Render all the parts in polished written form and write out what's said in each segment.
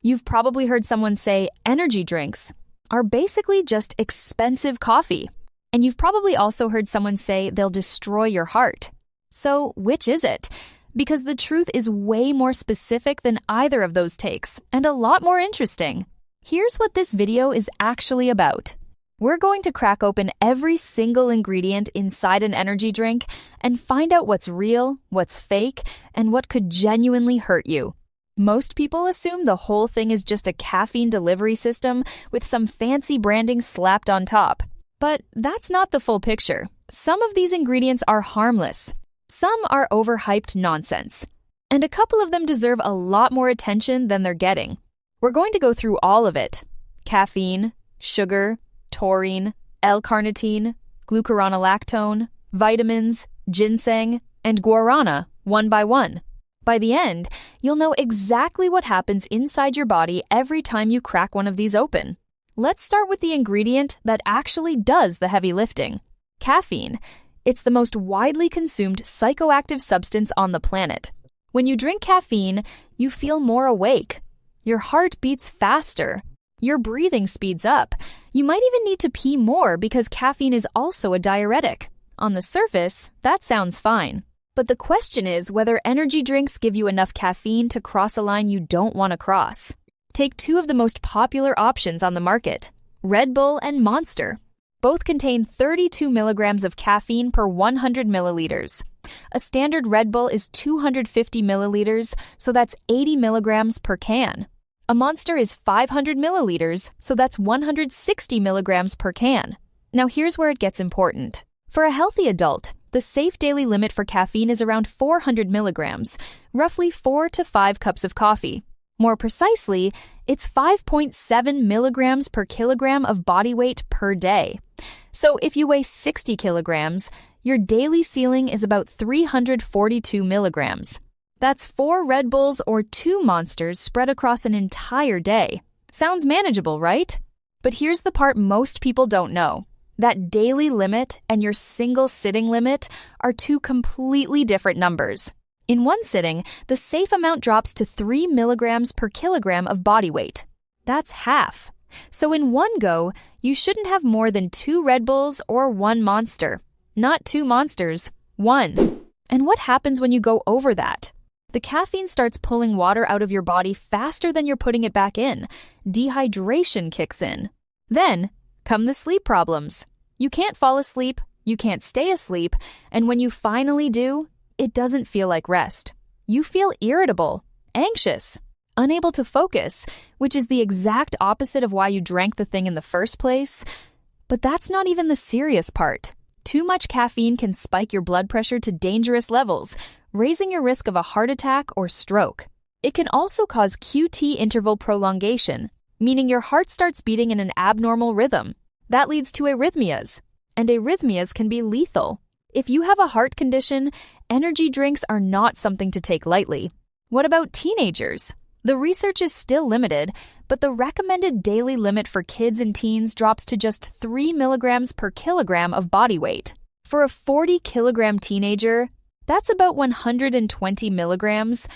You've probably heard someone say energy drinks are basically just expensive coffee. And you've probably also heard someone say they'll destroy your heart. So which is it? Because the truth is way more specific than either of those takes, and a lot more interesting. Here's what this video is actually about. We're going to crack open every single ingredient inside an energy drink and find out what's real, what's fake, and what could genuinely hurt you. Most people assume the whole thing is just a caffeine delivery system with some fancy branding slapped on top. But that's not the full picture. Some of these ingredients are harmless. Some are overhyped nonsense. And a couple of them deserve a lot more attention than they're getting. We're going to go through all of it. Caffeine, sugar, taurine, L-carnitine, glucuronolactone, vitamins, ginseng, and guarana, one by one. By the end, you'll know exactly what happens inside your body every time you crack one of these open. Let's start with the ingredient that actually does the heavy lifting. Caffeine. It's the most widely consumed psychoactive substance on the planet. When you drink caffeine, you feel more awake. Your heart beats faster. Your breathing speeds up. You might even need to pee more because caffeine is also a diuretic. On the surface, that sounds fine. But the question is whether energy drinks give you enough caffeine to cross a line you don't want to cross. Take two of the most popular options on the market, Red Bull and Monster. Both contain 32 milligrams of caffeine per 100 milliliters. A standard Red Bull is 250 milliliters, so that's 80 milligrams per can. A Monster is 500 milliliters, so that's 160 milligrams per can. Now here's where it gets important. For a healthy adult, the safe daily limit for caffeine is around 400 milligrams, roughly 4 to 5 cups of coffee. More precisely, it's 5.7 milligrams per kilogram of body weight per day. So if you weigh 60 kilograms, your daily ceiling is about 342 milligrams. That's 4 Red Bulls or 2 Monsters spread across an entire day. Sounds manageable, right? But here's the part most people don't know. That daily limit and your single sitting limit are two completely different numbers. In one sitting, the safe amount drops to 3 milligrams per kilogram of body weight. That's half. So in one go, you shouldn't have more than 2 Red Bulls or 1 Monster. Not 2 Monsters, 1. And what happens when you go over that? The caffeine starts pulling water out of your body faster than you're putting it back in. Dehydration kicks in. Then come the sleep problems. You can't fall asleep, you can't stay asleep, and when you finally do, it doesn't feel like rest. You feel irritable, anxious, unable to focus, which is the exact opposite of why you drank the thing in the first place. But that's not even the serious part. Too much caffeine can spike your blood pressure to dangerous levels, raising your risk of a heart attack or stroke. It can also cause QT interval prolongation, meaning your heart starts beating in an abnormal rhythm. That leads to arrhythmias, and arrhythmias can be lethal. If you have a heart condition, energy drinks are not something to take lightly. What about teenagers? The research is still limited, but the recommended daily limit for kids and teens drops to just 3 milligrams per kilogram of body weight. For a 40-kilogram teenager, that's about 120 milligrams,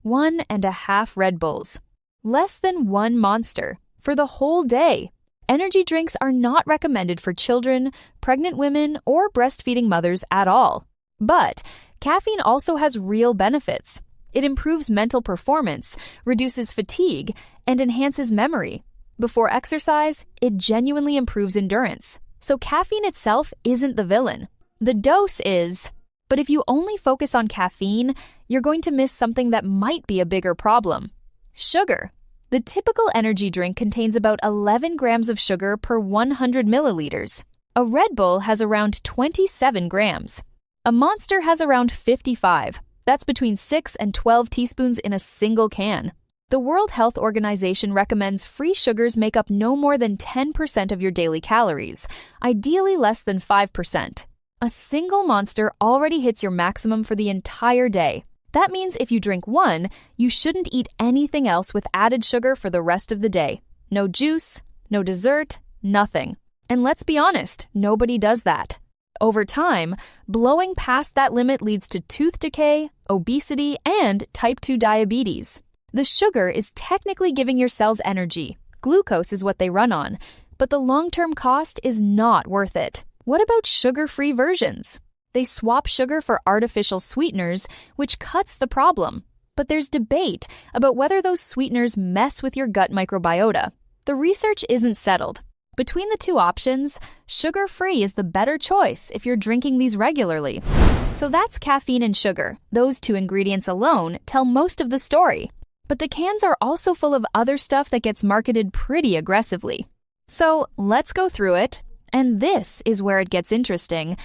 1.5 Red Bulls, less than 1 Monster, for the whole day. Energy drinks are not recommended for children, pregnant women, or breastfeeding mothers at all. But caffeine also has real benefits. It improves mental performance, reduces fatigue, and enhances memory. Before exercise, it genuinely improves endurance. So caffeine itself isn't the villain. The dose is. But if you only focus on caffeine, you're going to miss something that might be a bigger problem. Sugar. The typical energy drink contains about 11 grams of sugar per 100 milliliters. A Red Bull has around 27 grams. A Monster has around 55. That's between 6 and 12 teaspoons in a single can. The World Health Organization recommends free sugars make up no more than 10% of your daily calories, ideally less than 5%. A single Monster already hits your maximum for the entire day. That means if you drink one, you shouldn't eat anything else with added sugar for the rest of the day. No juice, no dessert, nothing. And let's be honest, nobody does that. Over time, blowing past that limit leads to tooth decay, obesity, and type 2 diabetes. The sugar is technically giving your cells energy. Glucose is what they run on, but the long-term cost is not worth it. What about sugar-free versions? They swap sugar for artificial sweeteners, which cuts the problem. But there's debate about whether those sweeteners mess with your gut microbiota. The research isn't settled. Between the two options, sugar-free is the better choice if you're drinking these regularly. So that's caffeine and sugar. Those two ingredients alone tell most of the story. But the cans are also full of other stuff that gets marketed pretty aggressively. So let's go through it. And this is where it gets interesting,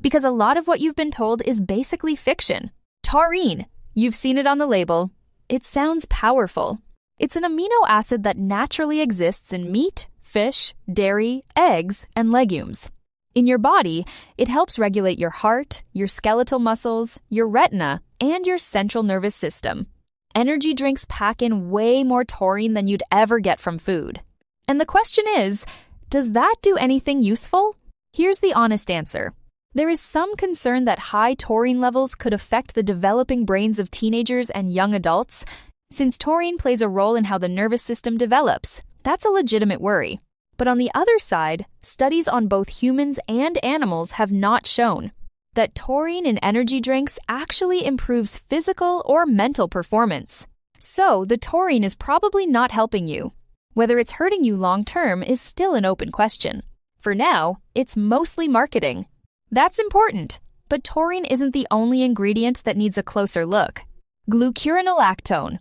because a lot of what you've been told is basically fiction. Taurine. You've seen it on the label. It sounds powerful. It's an amino acid that naturally exists in meat, fish, dairy, eggs, and legumes. In your body, it helps regulate your heart, your skeletal muscles, your retina, and your central nervous system. Energy drinks pack in way more taurine than you'd ever get from food. And the question is, does that do anything useful? Here's the honest answer. There is some concern that high taurine levels could affect the developing brains of teenagers and young adults. Since taurine plays a role in how the nervous system develops, that's a legitimate worry. But on the other side, studies on both humans and animals have not shown that taurine in energy drinks actually improves physical or mental performance. So the taurine is probably not helping you. Whether it's hurting you long-term is still an open question. For now, it's mostly marketing. That's important, but taurine isn't the only ingredient that needs a closer look. Glucuronolactone.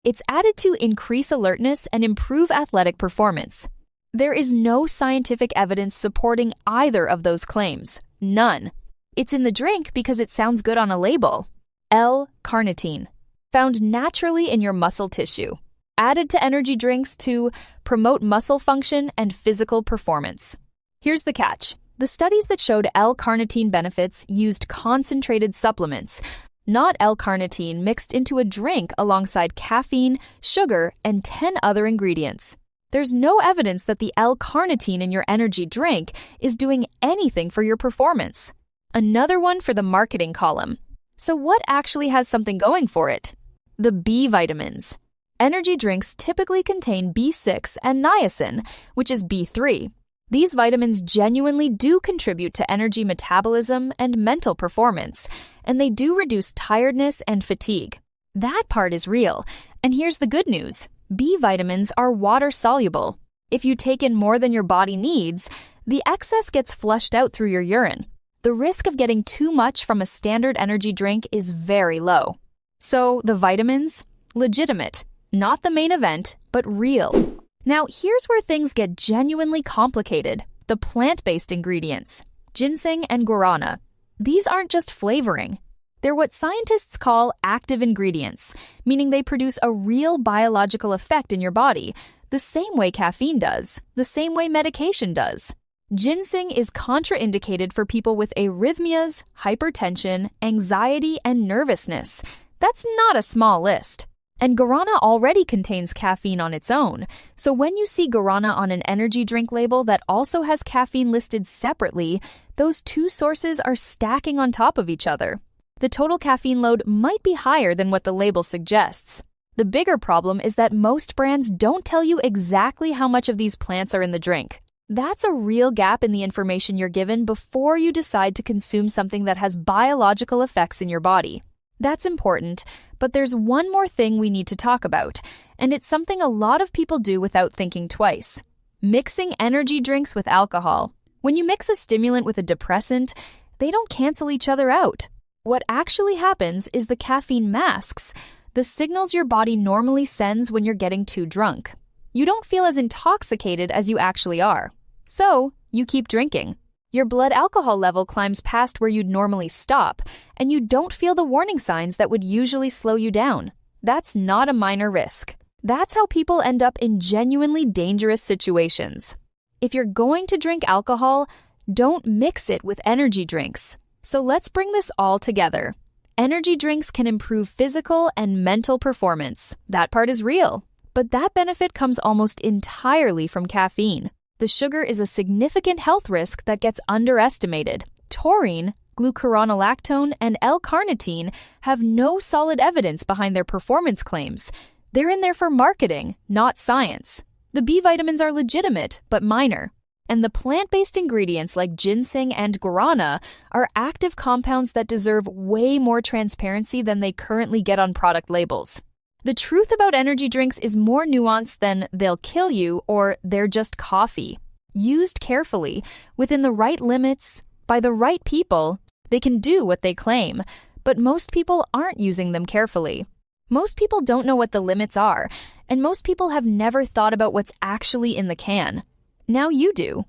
It's added to increase alertness and improve athletic performance. There is no scientific evidence supporting either of those claims. None. It's in the drink because it sounds good on a label. L-carnitine. Found naturally in your muscle tissue. Added to energy drinks to promote muscle function and physical performance. Here's the catch. The studies that showed L-carnitine benefits used concentrated supplements, not L-carnitine mixed into a drink alongside caffeine, sugar, and 10 other ingredients. There's no evidence that the L-carnitine in your energy drink is doing anything for your performance. Another one for the marketing column. So what actually has something going for it? The B vitamins. Energy drinks typically contain B6 and niacin, which is B3. These vitamins genuinely do contribute to energy metabolism and mental performance, and they do reduce tiredness and fatigue. That part is real. And here's the good news. B vitamins are water-soluble. If you take in more than your body needs, the excess gets flushed out through your urine. The risk of getting too much from a standard energy drink is very low. So the vitamins? Legitimate. Not the main event, but real. Now, here's where things get genuinely complicated. The plant-based ingredients. Ginseng and Guarana. These aren't just flavoring. They're what scientists call active ingredients, meaning they produce a real biological effect in your body, the same way caffeine does, the same way medication does. Ginseng is contraindicated for people with arrhythmias, hypertension, anxiety, and nervousness. That's not a small list. And guarana already contains caffeine on its own, so when you see guarana on an energy drink label that also has caffeine listed separately, those two sources are stacking on top of each other. The total caffeine load might be higher than what the label suggests. The bigger problem is that most brands don't tell you exactly how much of these plants are in the drink. That's a real gap in the information you're given before you decide to consume something that has biological effects in your body. That's important, but there's one more thing we need to talk about, and it's something a lot of people do without thinking twice. Mixing energy drinks with alcohol. When you mix a stimulant with a depressant, they don't cancel each other out. What actually happens is the caffeine masks the signals your body normally sends when you're getting too drunk. You don't feel as intoxicated as you actually are. So, you keep drinking. Your blood alcohol level climbs past where you'd normally stop, and you don't feel the warning signs that would usually slow you down. That's not a minor risk. That's how people end up in genuinely dangerous situations. If you're going to drink alcohol, don't mix it with energy drinks. So let's bring this all together. Energy drinks can improve physical and mental performance. That part is real. But that benefit comes almost entirely from caffeine. The sugar is a significant health risk that gets underestimated. Taurine, glucuronolactone, and L-carnitine have no solid evidence behind their performance claims. They're in there for marketing, not science. The B vitamins are legitimate, but minor. And the plant-based ingredients like ginseng and guarana are active compounds that deserve way more transparency than they currently get on product labels. The truth about energy drinks is more nuanced than they'll kill you or they're just coffee. Used carefully, within the right limits, by the right people, they can do what they claim. But most people aren't using them carefully. Most people don't know what the limits are, and most people have never thought about what's actually in the can. Now you do.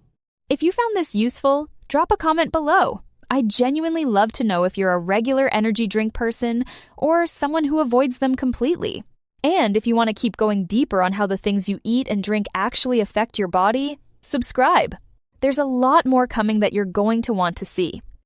If you found this useful, drop a comment below. I genuinely love to know if you're a regular energy drink person or someone who avoids them completely. And if you want to keep going deeper on how the things you eat and drink actually affect your body, subscribe. There's a lot more coming that you're going to want to see.